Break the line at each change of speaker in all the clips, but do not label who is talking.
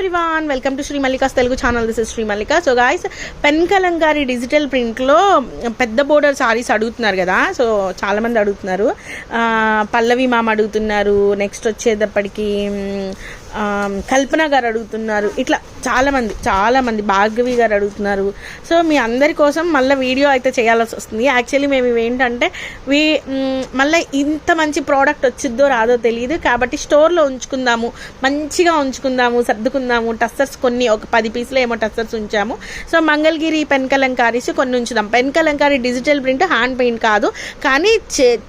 Everyone, welcome to Shri Mallika's Telugu channel. This is Shri Mallika. So guys, pen kalamkari digital ప్రింట్లో పెద్ద border saris అడుగుతున్నారు కదా. సో చాలామంది అడుగుతున్నారు. పల్లవి మామ అడుగుతున్నారు, నెక్స్ట్ వచ్చేటప్పటికి కల్పన గారు అడుగుతున్నారు, ఇట్లా చాలామంది భార్గవి గారు అడుగుతున్నారు. సో మీ అందరి కోసం మళ్ళీ వీడియో అయితే చేయాల్సి వస్తుంది. యాక్చువల్లీ మేము ఇవేంటంటే మళ్ళీ ఇంత మంచి ప్రోడక్ట్ వచ్చిద్దో రాదో తెలియదు కాబట్టి స్టోర్లో ఉంచుకుందాము, మంచిగా ఉంచుకుందాము, సర్దుకుందాము. టస్సర్స్ కొన్ని ఒక 10 పీసులు ఏమో టస్సర్స్ ఉంచాము. సో మంగళగిరి పెన్ కలంకారీస్ కొన్ని ఉంచుదాం. Pen kalamkari digital print, hand paint కాదు, కానీ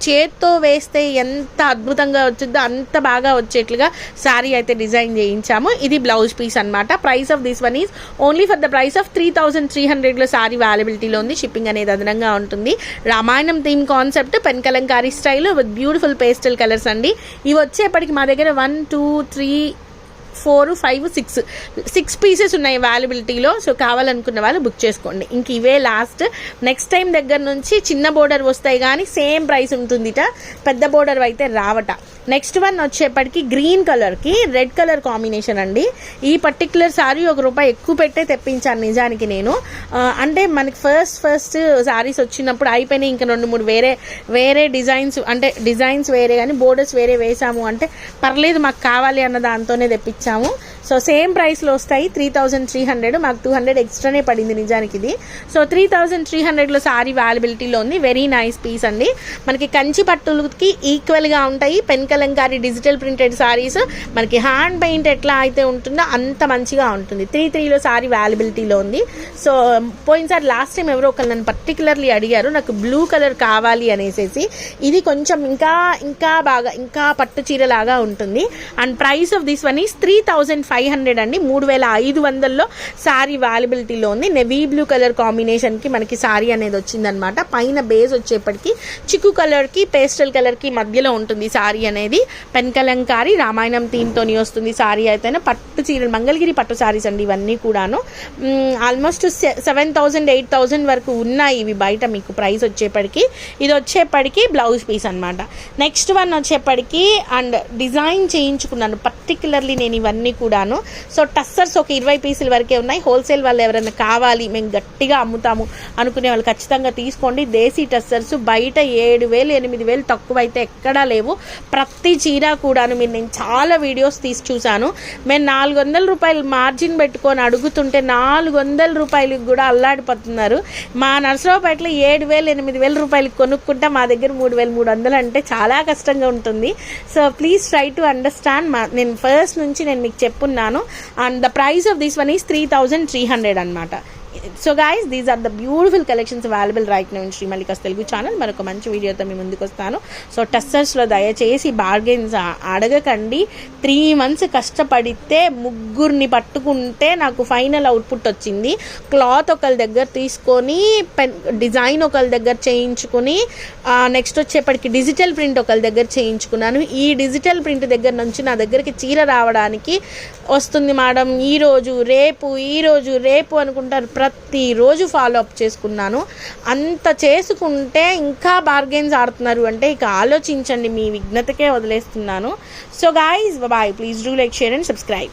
చేత్తో వేస్తే ఎంత అద్భుతంగా వచ్చిందో అంత బాగా వచ్చేట్లుగా శారీ అయితే డిజైన్ చేయించాము. ఇది బ్లౌజ్ పీస్ అనమాట. Price of this one is only for the price of 3300 sari అవైలబిలిటీలో ఉంది. షిప్పింగ్ అనేది అదనంగా ఉంటుంది. Ramayanam theme concept, pen Kalamkari style with beautiful pastel colours అండి. ఇవి వచ్చేప్పటికి మా దగ్గర 1 2 3 4 5 6 పీసెస్ ఉన్నాయి అవైలబిలిటీలో. సో కావాలనుకున్న వాళ్ళు బుక్ చేసుకోండి. ఇంక ఇవే లాస్ట్. నెక్స్ట్ టైం దగ్గర నుంచి చిన్న బోర్డర్ వస్తాయి కానీ సేమ్ ప్రైస్ ఉంటుందిట, పెద్ద బోర్డర్ అయితే రావట. నెక్స్ట్ వన్ వచ్చేప్పటికి గ్రీన్ కలర్కి రెడ్ కలర్ కాంబినేషన్ అండి. ఈ పర్టికులర్ సారీ ₹1 ఎక్కువ పెట్టే తెప్పించాను నిజానికి నేను. అంటే మనకి ఫస్ట్ సారీస్ వచ్చినప్పుడు అయిపోయినాయి, ఇంకా 2-3 వేరే డిజైన్స్, అంటే డిజైన్స్ వేరే కానీ బోర్డర్స్ వేరే వేసాము అంటే పర్లేదు మాకు కావాలి అన్న దాంతోనే తెప్పించాము. సో సేమ్ ప్రైస్లో వస్తాయి. 3300, మాకు 200 ఎక్స్ట్రానే పడింది నిజానికి ఇది. సో 3300లో సారీ అవైలబిలిటీలో ఉంది. వెరీ నైస్ పీస్ అండి. మనకి కంచి పట్టులకి ఈక్వల్గా ఉంటాయి pen kalamkari digital printed saris. మనకి హ్యాండ్ పెయింట్ ఎట్లా అయితే ఉంటుందో అంత మంచిగా ఉంటుంది. 33లో సారీ అవైలబిలిటీలో ఉంది. సో పోయినసారి లాస్ట్ టైం ఎవరో ఒకరు నన్ను పర్టికులర్లీ అడిగారు నాకు బ్లూ కలర్ కావాలి అనేసి. ఇది కొంచెం ఇంకా బాగా ఇంకా పట్టు చీరలాగా ఉంటుంది. And price of this one is 3500 అండి. 3500లో సారీ అవైలబిలిటీలో ఉంది. నెవీ బ్లూ కలర్ కాంబినేషన్కి మనకి సారీ అనేది వచ్చిందనమాట. పైన బేస్ వచ్చేప్పటికి చిక్కు కలర్కి పేస్టల్ కలర్కి మధ్యలో ఉంటుంది సారీ అనేది. పెన్ కలంకారీ రామాయణం థీమ్తోని వస్తుంది సారీ అయితేనే. పట్టు చీరలు, మంగళగిరి పట్టు సారీస్ అండి ఇవన్నీ కూడాను. ఆల్మోస్ట్ 7000 8000 వరకు ఉన్నాయి ఇవి బయట మీకు ప్రైస్ వచ్చేప్పటికి. ఇది వచ్చేప్పటికి బ్లౌజ్ పీస్ అనమాట. నెక్స్ట్ వన్ వచ్చేప్పటికి అండ్ డిజైన్ చేయించుకున్నాను పర్టికులర్లీ నేను ఇవన్నీ కూడాను. సో టస్సర్స్ ఒక 20 పీసుల వరకే ఉన్నాయి. హోల్సేల్ వాళ్ళు ఎవరైనా కావాలి, మేము గట్టిగా అమ్ముతాము అనుకునే వాళ్ళు ఖచ్చితంగా తీసుకోండి. దేశీ టస్సర్స్ బయట 7000 8000 తక్కువ అయితే ఎక్కడా లేవు. ప్రతి చీర కూడాను నేను చాలా వీడియోస్ తీసి చూశాను. మేము ₹400 మార్జిన్ పెట్టుకొని అడుగుతుంటే ₹400 కూడా అల్లాడిపోతున్నారు. మా నర్సరావుపేటలో 7000 8000 కొనుక్కుంటే మా దగ్గర 3300 అంటే చాలా కష్టంగా ఉంటుంది. So please try to understand. నేను ఫస్ట్ నుంచి నేను మీకు చెప్పున్నాను. And the price of this one is 3300 అనమాట. So guys, these are the beautiful collections available right now in Shri Mallika's Telugu channel. మరొక మంచి వీడియోతో మీ ముందుకు వస్తాను. సో టస్సర్స్లో దయచేసి బార్గెన్స్ అడగకండి. 3 months కష్టపడితే ముగ్గురిని పట్టుకుంటే నాకు ఫైనల్ అవుట్పుట్ వచ్చింది. క్లాత్ ఒకరి దగ్గర తీసుకొని డిజైన్ ఒకరి దగ్గర చేయించుకుని నెక్స్ట్ వచ్చేప్పటికి డిజిటల్ ప్రింట్ ఒకరి దగ్గర చేయించుకున్నాను. ఈ డిజిటల్ ప్రింట్ దగ్గర నుంచి నా దగ్గరికి చీర రావడానికి వస్తుంది మేడం ఈరోజు రేపు అనుకుంటారు. ప్రతిరోజు ఫాలో అప్ చేసుకున్నాను. అంత చేసుకుంటే ఇంకా బార్గెన్స్ ఆడుతున్నారు అంటే ఇక ఆలోచించండి, మీ విఘ్నతకే వదిలేస్తున్నాను. So guys, bye. Please do like, share and subscribe.